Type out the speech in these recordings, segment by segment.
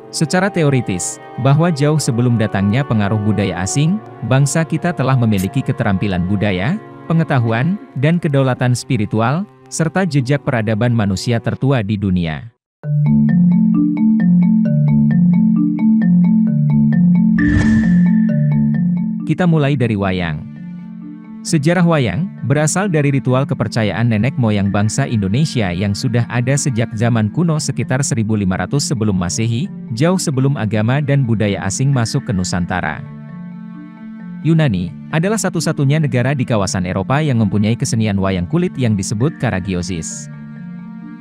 Secara teoritis, bahwa jauh sebelum datangnya pengaruh budaya asing, bangsa kita telah memiliki keterampilan budaya, pengetahuan, dan kedaulatan spiritual, serta jejak peradaban manusia tertua di dunia. Kita mulai dari wayang. Sejarah wayang berasal dari ritual kepercayaan nenek moyang bangsa Indonesia yang sudah ada sejak zaman kuno sekitar 1500 sebelum Masehi, jauh sebelum agama dan budaya asing masuk ke Nusantara. Yunani adalah satu-satunya negara di kawasan Eropa yang mempunyai kesenian wayang kulit yang disebut karagiosis.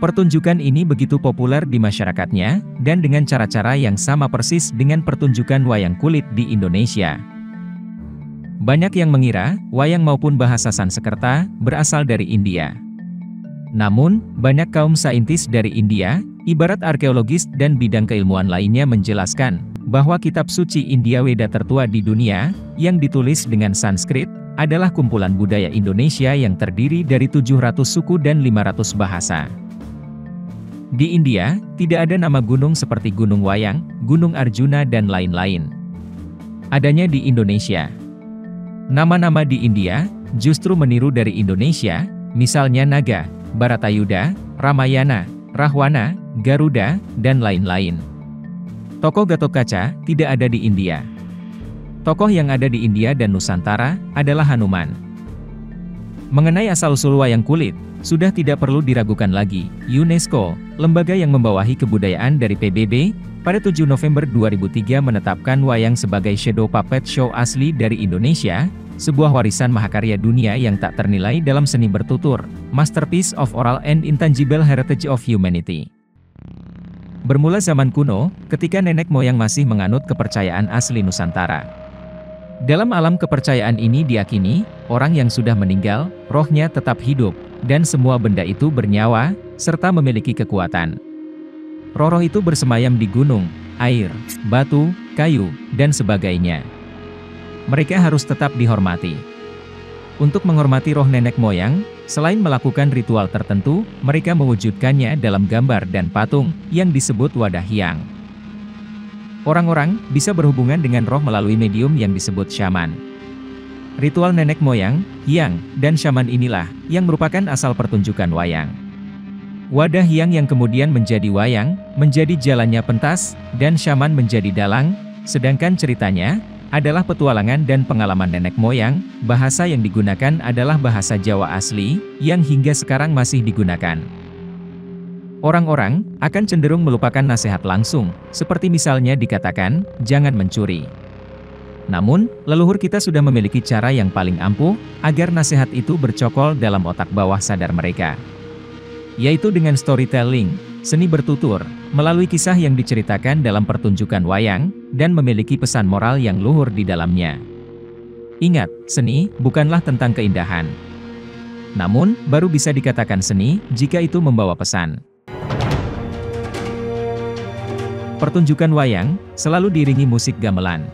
Pertunjukan ini begitu populer di masyarakatnya, dan dengan cara-cara yang sama persis dengan pertunjukan wayang kulit di Indonesia. Banyak yang mengira, wayang maupun bahasa Sanskerta, berasal dari India. Namun, banyak kaum saintis dari India, ibarat arkeologis dan bidang keilmuan lainnya menjelaskan, bahwa kitab suci India Weda tertua di dunia, yang ditulis dengan Sanskrit, adalah kumpulan budaya Indonesia yang terdiri dari 700 suku dan 500 bahasa. Di India, tidak ada nama gunung seperti Gunung Wayang, Gunung Arjuna dan lain-lain. Adanya di Indonesia. Nama-nama di India, justru meniru dari Indonesia, misalnya Naga, Baratayuda, Ramayana, Rahwana, Garuda, dan lain-lain. Tokoh Gatotkaca tidak ada di India. Tokoh yang ada di India dan Nusantara adalah Hanuman. Mengenai asal-usul wayang kulit, sudah tidak perlu diragukan lagi. UNESCO, lembaga yang membawahi kebudayaan dari PBB, pada 7 November 2003 menetapkan wayang sebagai shadow puppet show asli dari Indonesia, sebuah warisan mahakarya dunia yang tak ternilai dalam seni bertutur, masterpiece of oral and intangible heritage of humanity. Bermula zaman kuno, ketika nenek moyang masih menganut kepercayaan asli Nusantara. Dalam alam kepercayaan ini diyakini, orang yang sudah meninggal, rohnya tetap hidup, dan semua benda itu bernyawa, serta memiliki kekuatan. Roh-roh itu bersemayam di gunung, air, batu, kayu, dan sebagainya. Mereka harus tetap dihormati. Untuk menghormati roh nenek moyang, selain melakukan ritual tertentu, mereka mewujudkannya dalam gambar dan patung, yang disebut wadah hyang. Orang-orang bisa berhubungan dengan roh melalui medium yang disebut syaman. Ritual nenek moyang, hyang, dan syaman inilah, yang merupakan asal pertunjukan wayang. Wadah hyang yang kemudian menjadi wayang, menjadi jalannya pentas, dan syaman menjadi dalang, sedangkan ceritanya, adalah petualangan dan pengalaman nenek moyang. Bahasa yang digunakan adalah bahasa Jawa asli, yang hingga sekarang masih digunakan. Orang-orang akan cenderung melupakan nasihat langsung, seperti misalnya dikatakan, jangan mencuri. Namun, leluhur kita sudah memiliki cara yang paling ampuh, agar nasihat itu bercokol dalam otak bawah sadar mereka. Yaitu dengan storytelling, seni bertutur, melalui kisah yang diceritakan dalam pertunjukan wayang, dan memiliki pesan moral yang luhur di dalamnya. Ingat, seni bukanlah tentang keindahan. Namun, baru bisa dikatakan seni, jika itu membawa pesan. Pertunjukan wayang, selalu diiringi musik gamelan.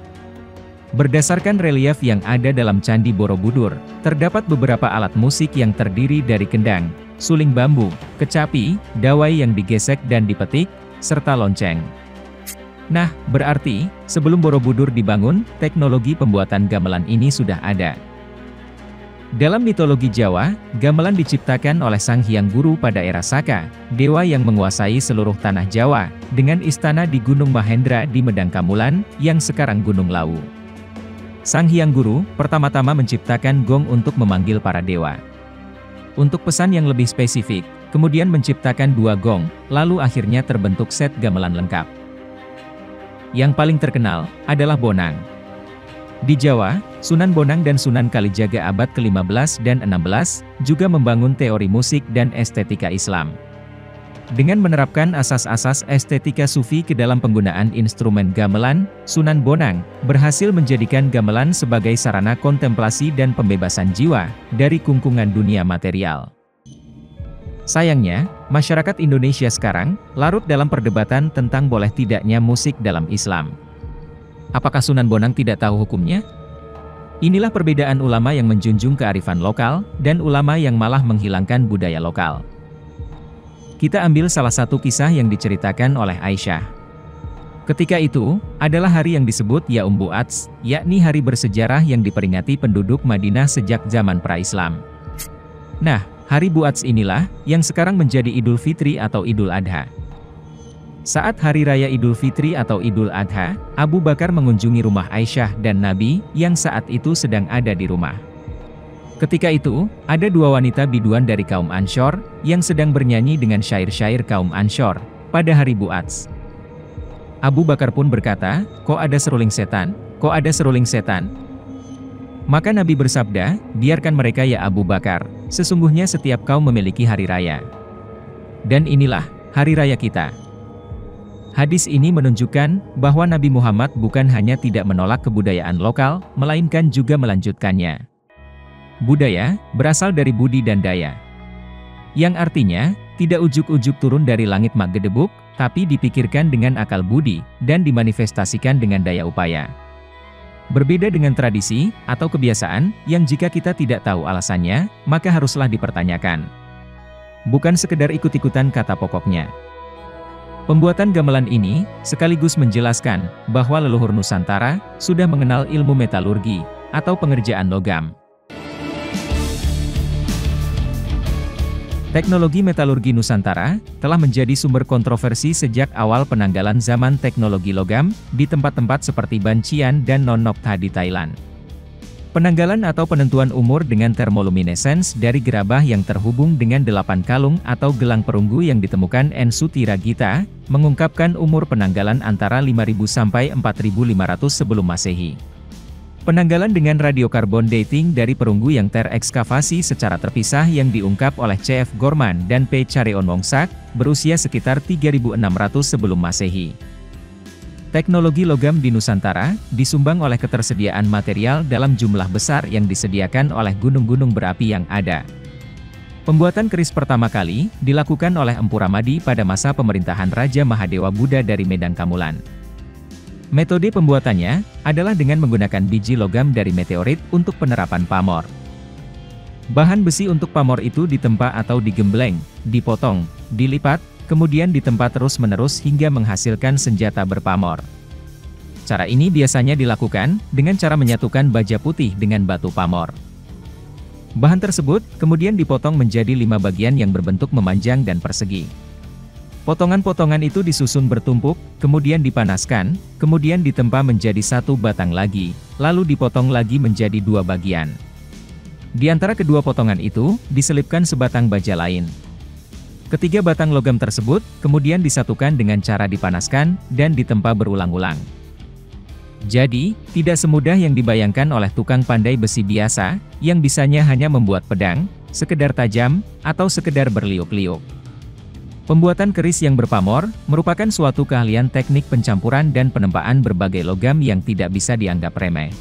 Berdasarkan relief yang ada dalam Candi Borobudur, terdapat beberapa alat musik yang terdiri dari kendang, suling bambu, kecapi, dawai yang digesek dan dipetik, serta lonceng. Nah, berarti, sebelum Borobudur dibangun, teknologi pembuatan gamelan ini sudah ada. Dalam mitologi Jawa, gamelan diciptakan oleh Sang Hyang Guru pada era Saka, dewa yang menguasai seluruh tanah Jawa, dengan istana di Gunung Mahendra di Medang Kamulan, yang sekarang Gunung Lawu. Sang Hyang Guru pertama-tama menciptakan gong untuk memanggil para dewa. Untuk pesan yang lebih spesifik, kemudian menciptakan 2 gong, lalu akhirnya terbentuk set gamelan lengkap. Yang paling terkenal adalah bonang. Di Jawa, Sunan Bonang dan Sunan Kalijaga abad ke-15 dan 16 juga membangun teori musik dan estetika Islam. Dengan menerapkan asas-asas estetika sufi ke dalam penggunaan instrumen gamelan, Sunan Bonang berhasil menjadikan gamelan sebagai sarana kontemplasi dan pembebasan jiwa dari kungkungan dunia material. Sayangnya, masyarakat Indonesia sekarang larut dalam perdebatan tentang boleh tidaknya musik dalam Islam. Apakah Sunan Bonang tidak tahu hukumnya? Inilah perbedaan ulama yang menjunjung kearifan lokal, dan ulama yang malah menghilangkan budaya lokal. Kita ambil salah satu kisah yang diceritakan oleh Aisyah. Ketika itu, adalah hari yang disebut Yaum Bu'ats, yakni hari bersejarah yang diperingati penduduk Madinah sejak zaman pra-Islam. Nah, hari Bu'ats inilah, yang sekarang menjadi Idul Fitri atau Idul Adha. Saat Hari Raya Idul Fitri atau Idul Adha, Abu Bakar mengunjungi rumah Aisyah dan Nabi, yang saat itu sedang ada di rumah. Ketika itu, ada dua wanita biduan dari kaum Anshor, yang sedang bernyanyi dengan syair-syair kaum Anshor, pada hari Bu'ats. Abu Bakar pun berkata, "Kok ada seruling setan? Kok ada seruling setan?" Maka Nabi bersabda, "Biarkan mereka ya Abu Bakar, sesungguhnya setiap kaum memiliki hari raya. Dan inilah, hari raya kita." Hadis ini menunjukkan bahwa Nabi Muhammad bukan hanya tidak menolak kebudayaan lokal, melainkan juga melanjutkannya. Budaya berasal dari budi dan daya, yang artinya tidak ujuk-ujuk turun dari langit mak gedebuk, tapi dipikirkan dengan akal budi dan dimanifestasikan dengan daya upaya. Berbeda dengan tradisi atau kebiasaan yang jika kita tidak tahu alasannya, maka haruslah dipertanyakan. Bukan sekedar ikut-ikutan kata pokoknya. Pembuatan gamelan ini sekaligus menjelaskan bahwa leluhur Nusantara sudah mengenal ilmu metalurgi atau pengerjaan logam. Teknologi metalurgi Nusantara telah menjadi sumber kontroversi sejak awal penanggalan zaman teknologi logam di tempat-tempat seperti Bancian dan Non Nok Tha di Thailand. Penanggalan atau penentuan umur dengan termoluminescence dari gerabah yang terhubung dengan 8 kalung atau gelang perunggu yang ditemukan Ensu Tiragita, mengungkapkan umur penanggalan antara 5000 sampai 4500 sebelum Masehi. Penanggalan dengan radiokarbon dating dari perunggu yang terekskavasi secara terpisah yang diungkap oleh C.F. Gorman dan P. Chareonwongsak, berusia sekitar 3600 sebelum Masehi. Teknologi logam di Nusantara disumbang oleh ketersediaan material dalam jumlah besar yang disediakan oleh gunung-gunung berapi yang ada. Pembuatan keris pertama kali dilakukan oleh Empu Ramadi pada masa pemerintahan Raja Mahadewa Buddha dari Medan Kamulan. Metode pembuatannya adalah dengan menggunakan biji logam dari meteorit untuk penerapan pamor. Bahan besi untuk pamor itu ditempa atau digembleng, dipotong, dilipat, kemudian ditempa terus-menerus hingga menghasilkan senjata berpamor. Cara ini biasanya dilakukan dengan cara menyatukan baja putih dengan batu pamor. Bahan tersebut kemudian dipotong menjadi 5 bagian yang berbentuk memanjang dan persegi. Potongan-potongan itu disusun bertumpuk, kemudian dipanaskan, kemudian ditempa menjadi 1 batang lagi, lalu dipotong lagi menjadi 2 bagian. Di antara kedua potongan itu, diselipkan sebatang baja lain. Ketiga batang logam tersebut, kemudian disatukan dengan cara dipanaskan, dan ditempa berulang-ulang. Jadi, tidak semudah yang dibayangkan oleh tukang pandai besi biasa, yang bisanya hanya membuat pedang, sekedar tajam, atau sekedar berliuk-liuk. Pembuatan keris yang berpamor, merupakan suatu keahlian teknik pencampuran dan penempaan berbagai logam yang tidak bisa dianggap remeh.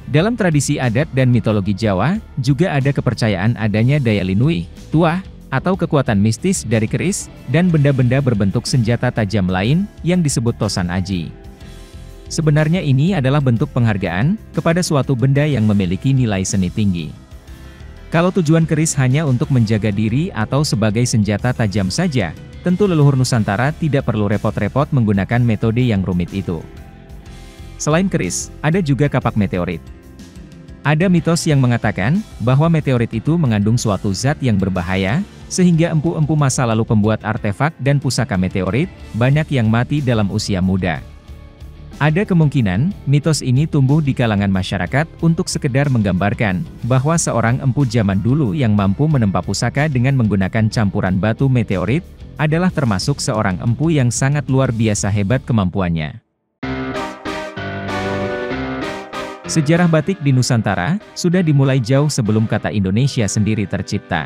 Dalam tradisi adat dan mitologi Jawa, juga ada kepercayaan adanya daya linui, tuah, atau kekuatan mistis dari keris, dan benda-benda berbentuk senjata tajam lain, yang disebut tosan aji. Sebenarnya ini adalah bentuk penghargaan, kepada suatu benda yang memiliki nilai seni tinggi. Kalau tujuan keris hanya untuk menjaga diri atau sebagai senjata tajam saja, tentu leluhur Nusantara tidak perlu repot-repot menggunakan metode yang rumit itu. Selain keris, ada juga kapak meteorit. Ada mitos yang mengatakan, bahwa meteorit itu mengandung suatu zat yang berbahaya, sehingga empu-empu masa lalu pembuat artefak dan pusaka meteorit, banyak yang mati dalam usia muda. Ada kemungkinan, mitos ini tumbuh di kalangan masyarakat untuk sekedar menggambarkan, bahwa seorang empu zaman dulu yang mampu menempa pusaka dengan menggunakan campuran batu meteorit, adalah termasuk seorang empu yang sangat luar biasa hebat kemampuannya. Sejarah batik di Nusantara, sudah dimulai jauh sebelum kata Indonesia sendiri tercipta.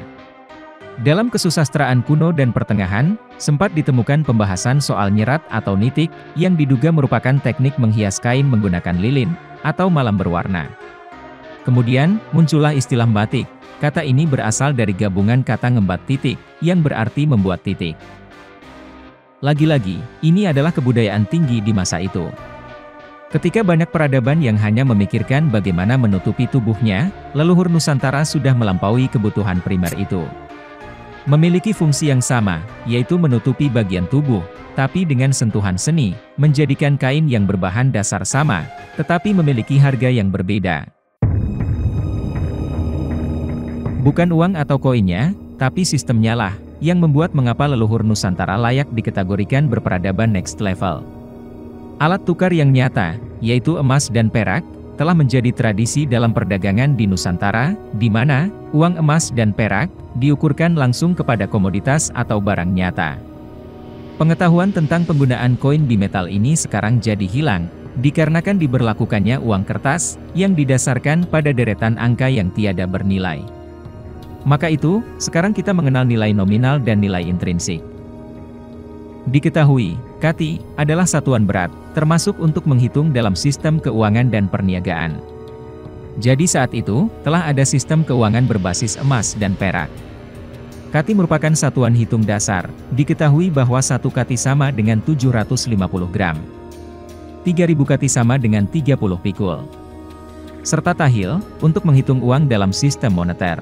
Dalam kesusastraan kuno dan pertengahan, sempat ditemukan pembahasan soal nyerat atau nitik, yang diduga merupakan teknik menghias kain menggunakan lilin, atau malam berwarna. Kemudian, muncullah istilah batik. Kata ini berasal dari gabungan kata ngembat titik, yang berarti membuat titik. Lagi-lagi, ini adalah kebudayaan tinggi di masa itu. Ketika banyak peradaban yang hanya memikirkan bagaimana menutupi tubuhnya, leluhur Nusantara sudah melampaui kebutuhan primer itu. Memiliki fungsi yang sama, yaitu menutupi bagian tubuh, tapi dengan sentuhan seni, menjadikan kain yang berbahan dasar sama, tetapi memiliki harga yang berbeda. Bukan uang atau koinnya, tapi sistemnya lah, yang membuat mengapa leluhur Nusantara layak dikategorikan berperadaban next level. Alat tukar yang nyata, yaitu emas dan perak, telah menjadi tradisi dalam perdagangan di Nusantara, di mana uang emas dan perak diukurkan langsung kepada komoditas atau barang nyata. Pengetahuan tentang penggunaan koin bimetal ini sekarang jadi hilang, dikarenakan diberlakukannya uang kertas yang didasarkan pada deretan angka yang tiada bernilai. Maka itu, sekarang kita mengenal nilai nominal dan nilai intrinsik. Diketahui, kati adalah satuan berat, termasuk untuk menghitung dalam sistem keuangan dan perniagaan. Jadi saat itu, telah ada sistem keuangan berbasis emas dan perak. Kati merupakan satuan hitung dasar, diketahui bahwa 1 kati sama dengan 750 gram. 3000 kati sama dengan 30 pikul. Serta tahil, untuk menghitung uang dalam sistem moneter.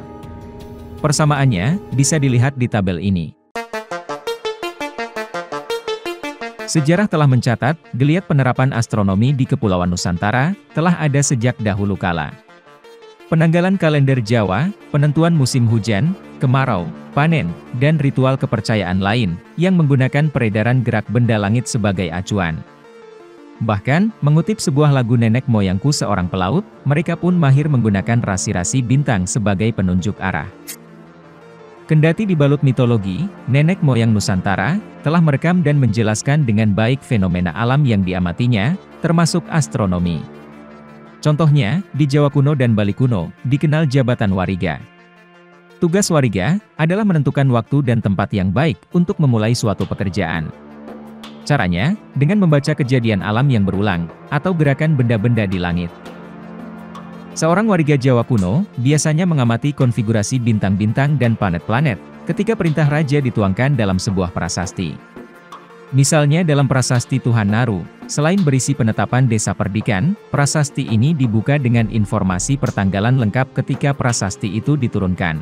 Persamaannya, bisa dilihat di tabel ini. Sejarah telah mencatat, geliat penerapan astronomi di Kepulauan Nusantara, telah ada sejak dahulu kala. Penanggalan kalender Jawa, penentuan musim hujan, kemarau, panen, dan ritual kepercayaan lain, yang menggunakan peredaran gerak benda langit sebagai acuan. Bahkan, mengutip sebuah lagu Nenek Moyangku Seorang Pelaut, mereka pun mahir menggunakan rasi-rasi bintang sebagai penunjuk arah. Kendati dibalut mitologi, nenek moyang Nusantara telah merekam dan menjelaskan dengan baik fenomena alam yang diamatinya, termasuk astronomi. Contohnya, di Jawa kuno dan Bali kuno, dikenal jabatan wariga. Tugas wariga adalah menentukan waktu dan tempat yang baik untuk memulai suatu pekerjaan. Caranya, dengan membaca kejadian alam yang berulang, atau gerakan benda-benda di langit. Seorang wariga Jawa kuno biasanya mengamati konfigurasi bintang-bintang dan planet-planet ketika perintah raja dituangkan dalam sebuah prasasti. Misalnya dalam prasasti Tuhan Naru, selain berisi penetapan desa Perdikan, prasasti ini dibuka dengan informasi pertanggalan lengkap ketika prasasti itu diturunkan.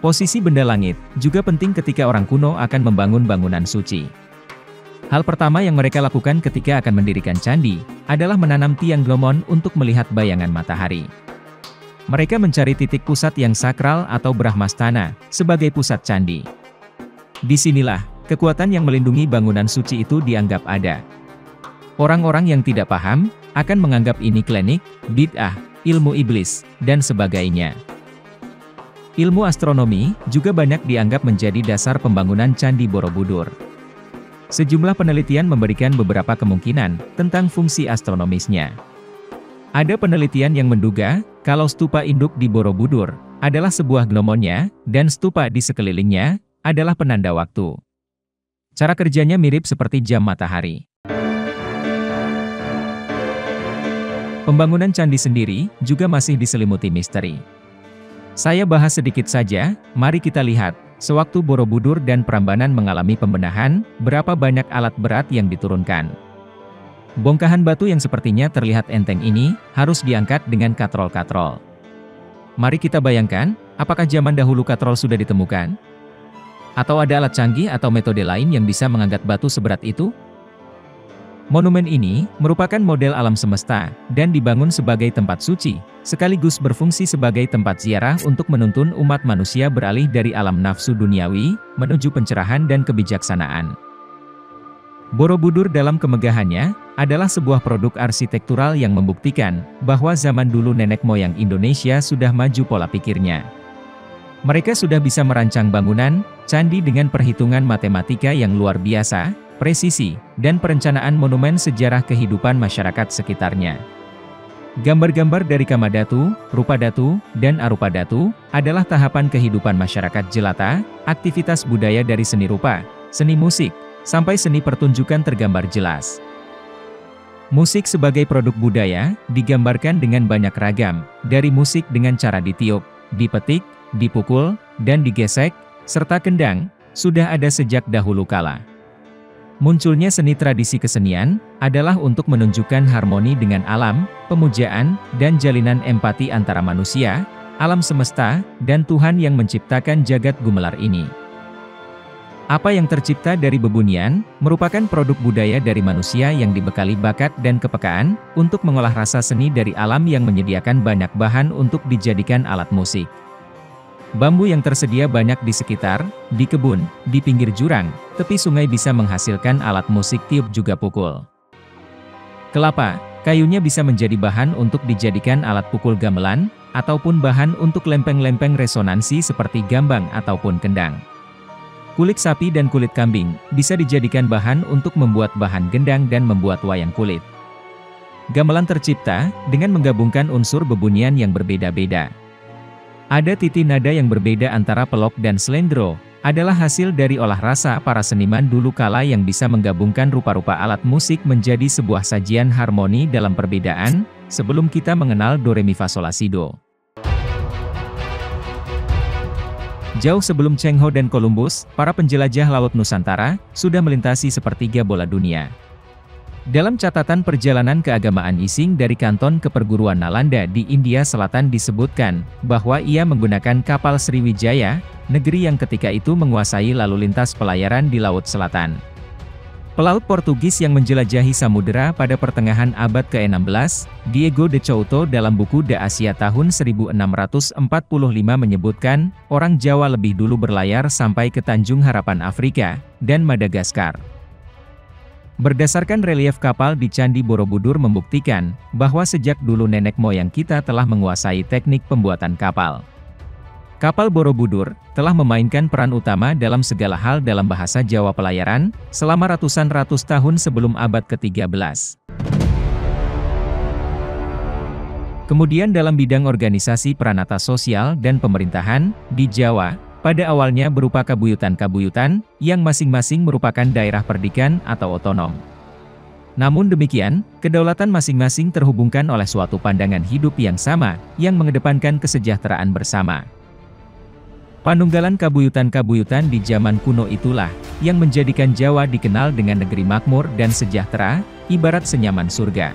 Posisi benda langit juga penting ketika orang kuno akan membangun bangunan suci. Hal pertama yang mereka lakukan ketika akan mendirikan candi, adalah menanam tiang glomon untuk melihat bayangan matahari. Mereka mencari titik pusat yang sakral atau Brahmastana, sebagai pusat candi. Disinilah, kekuatan yang melindungi bangunan suci itu dianggap ada. Orang-orang yang tidak paham, akan menganggap ini klinik, bid'ah, ilmu iblis, dan sebagainya. Ilmu astronomi, juga banyak dianggap menjadi dasar pembangunan Candi Borobudur. Sejumlah penelitian memberikan beberapa kemungkinan tentang fungsi astronomisnya. Ada penelitian yang menduga, kalau stupa induk di Borobudur adalah sebuah glomonnya, dan stupa di sekelilingnya adalah penanda waktu. Cara kerjanya mirip seperti jam matahari. Pembangunan candi sendiri juga masih diselimuti misteri. Saya bahas sedikit saja, mari kita lihat. Sewaktu Borobudur dan Prambanan mengalami pembenahan, berapa banyak alat berat yang diturunkan. Bongkahan batu yang sepertinya terlihat enteng ini, harus diangkat dengan katrol-katrol. Mari kita bayangkan, apakah zaman dahulu katrol sudah ditemukan? Atau ada alat canggih atau metode lain yang bisa mengangkat batu seberat itu? Monumen ini merupakan model alam semesta, dan dibangun sebagai tempat suci, sekaligus berfungsi sebagai tempat ziarah untuk menuntun umat manusia beralih dari alam nafsu duniawi, menuju pencerahan dan kebijaksanaan. Borobudur dalam kemegahannya, adalah sebuah produk arsitektural yang membuktikan, bahwa zaman dulu nenek moyang Indonesia sudah maju pola pikirnya. Mereka sudah bisa merancang bangunan, candi dengan perhitungan matematika yang luar biasa, presisi, dan perencanaan monumen sejarah kehidupan masyarakat sekitarnya. Gambar-gambar dari Kamadatu, Rupadatu, dan Arupadatu, adalah tahapan kehidupan masyarakat jelata, aktivitas budaya dari seni rupa, seni musik, sampai seni pertunjukan tergambar jelas. Musik sebagai produk budaya, digambarkan dengan banyak ragam, dari musik dengan cara ditiup, dipetik, dipukul, dan digesek, serta kendang, sudah ada sejak dahulu kala. Munculnya seni tradisi kesenian, adalah untuk menunjukkan harmoni dengan alam, pemujaan, dan jalinan empati antara manusia, alam semesta, dan Tuhan yang menciptakan jagat gumelar ini. Apa yang tercipta dari bebunian, merupakan produk budaya dari manusia yang dibekali bakat dan kepekaan, untuk mengolah rasa seni dari alam yang menyediakan banyak bahan untuk dijadikan alat musik. Bambu yang tersedia banyak di sekitar, di kebun, di pinggir jurang, tepi sungai bisa menghasilkan alat musik tiup juga pukul. Kelapa, kayunya bisa menjadi bahan untuk dijadikan alat pukul gamelan, ataupun bahan untuk lempeng-lempeng resonansi seperti gambang ataupun kendang. Kulit sapi dan kulit kambing bisa dijadikan bahan untuk membuat bahan gendang dan membuat wayang kulit. Gamelan tercipta dengan menggabungkan unsur bebunian yang berbeda-beda. Ada titi nada yang berbeda antara pelok dan slendro, adalah hasil dari olah rasa para seniman dulu kala yang bisa menggabungkan rupa-rupa alat musik menjadi sebuah sajian harmoni dalam perbedaan, sebelum kita mengenal do re mi fa sol la si do. Jauh sebelum Cheng Ho dan Columbus, para penjelajah laut Nusantara sudah melintasi sepertiga bola dunia. Dalam catatan perjalanan keagamaan Ising dari Kanton ke perguruan Nalanda di India Selatan disebutkan bahwa ia menggunakan kapal Sriwijaya, negeri yang ketika itu menguasai lalu lintas pelayaran di Laut Selatan. Pelaut Portugis yang menjelajahi samudera pada pertengahan abad ke-16, Diego de Couto dalam buku De Asia tahun 1645 menyebutkan, orang Jawa lebih dulu berlayar sampai ke Tanjung Harapan Afrika, dan Madagaskar. Berdasarkan relief kapal di Candi Borobudur membuktikan, bahwa sejak dulu nenek moyang kita telah menguasai teknik pembuatan kapal. Kapal Borobudur telah memainkan peran utama dalam segala hal dalam bahasa Jawa pelayaran, selama ratusan tahun sebelum abad ke-13. Kemudian dalam bidang organisasi peranata sosial dan pemerintahan, di Jawa, pada awalnya berupa kabuyutan-kabuyutan, yang masing-masing merupakan daerah perdikan atau otonom. Namun demikian, kedaulatan masing-masing terhubungkan oleh suatu pandangan hidup yang sama, yang mengedepankan kesejahteraan bersama. Panunggalan kabuyutan-kabuyutan di zaman kuno itulah, yang menjadikan Jawa dikenal dengan negeri makmur dan sejahtera, ibarat senyaman surga.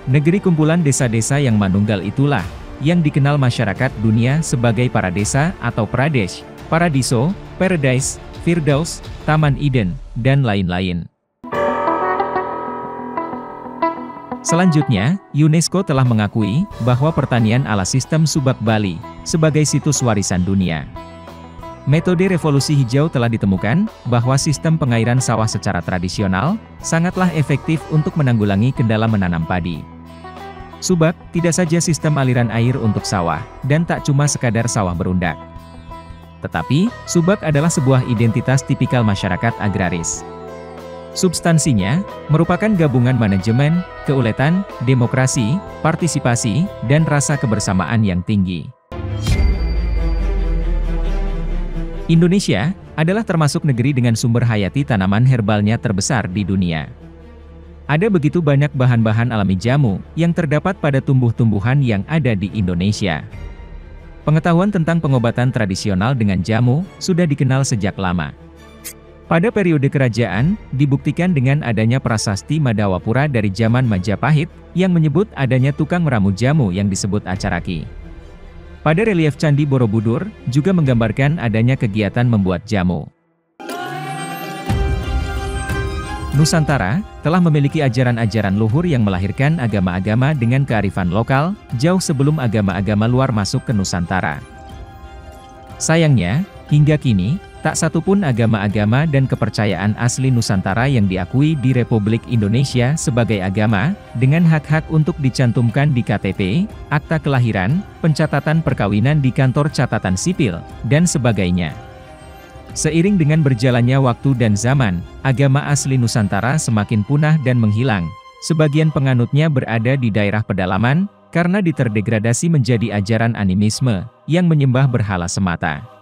Negeri kumpulan desa-desa yang manunggal itulah, yang dikenal masyarakat dunia sebagai paradesa atau Pradesh, Paradiso, Paradise, Firdaus, Taman Eden, dan lain-lain. Selanjutnya, UNESCO telah mengakui bahwa pertanian ala sistem Subak Bali sebagai situs warisan dunia. Metode revolusi hijau telah ditemukan bahwa sistem pengairan sawah secara tradisional sangatlah efektif untuk menanggulangi kendala menanam padi. Subak tidak saja sistem aliran air untuk sawah, dan tak cuma sekadar sawah berundak. Tetapi, subak adalah sebuah identitas tipikal masyarakat agraris. Substansinya, merupakan gabungan manajemen, keuletan, demokrasi, partisipasi, dan rasa kebersamaan yang tinggi. Indonesia adalah termasuk negeri dengan sumber hayati tanaman herbalnya terbesar di dunia. Ada begitu banyak bahan-bahan alami jamu yang terdapat pada tumbuh-tumbuhan yang ada di Indonesia. Pengetahuan tentang pengobatan tradisional dengan jamu sudah dikenal sejak lama. Pada periode kerajaan, dibuktikan dengan adanya prasasti Madawapura dari zaman Majapahit, yang menyebut adanya tukang meramu jamu yang disebut Acaraki. Pada relief Candi Borobudur, juga menggambarkan adanya kegiatan membuat jamu. Nusantara telah memiliki ajaran-ajaran luhur yang melahirkan agama-agama dengan kearifan lokal, jauh sebelum agama-agama luar masuk ke Nusantara. Sayangnya, hingga kini, tak satupun agama-agama dan kepercayaan asli Nusantara yang diakui di Republik Indonesia sebagai agama, dengan hak-hak untuk dicantumkan di KTP, akta kelahiran, pencatatan perkawinan di kantor catatan sipil, dan sebagainya. Seiring dengan berjalannya waktu dan zaman, agama asli Nusantara semakin punah dan menghilang. Sebagian penganutnya berada di daerah pedalaman, karena diterdegradasi menjadi ajaran animisme, yang menyembah berhala semata.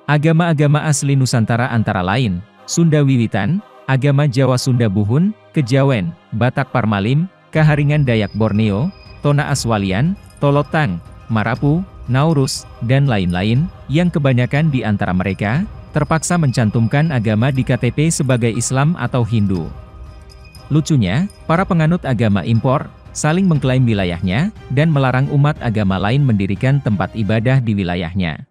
Agama-agama asli Nusantara antara lain, Sunda Wiwitan, agama Jawa Sunda Buhun, Kejawen, Batak Parmalim, Kaharingan Dayak Borneo, Tona Aswalian, Tolotang, Marapu, Naurus, dan lain-lain, yang kebanyakan di antara mereka, terpaksa mencantumkan agama di KTP sebagai Islam atau Hindu. Lucunya, para penganut agama impor, saling mengklaim wilayahnya, dan melarang umat agama lain mendirikan tempat ibadah di wilayahnya.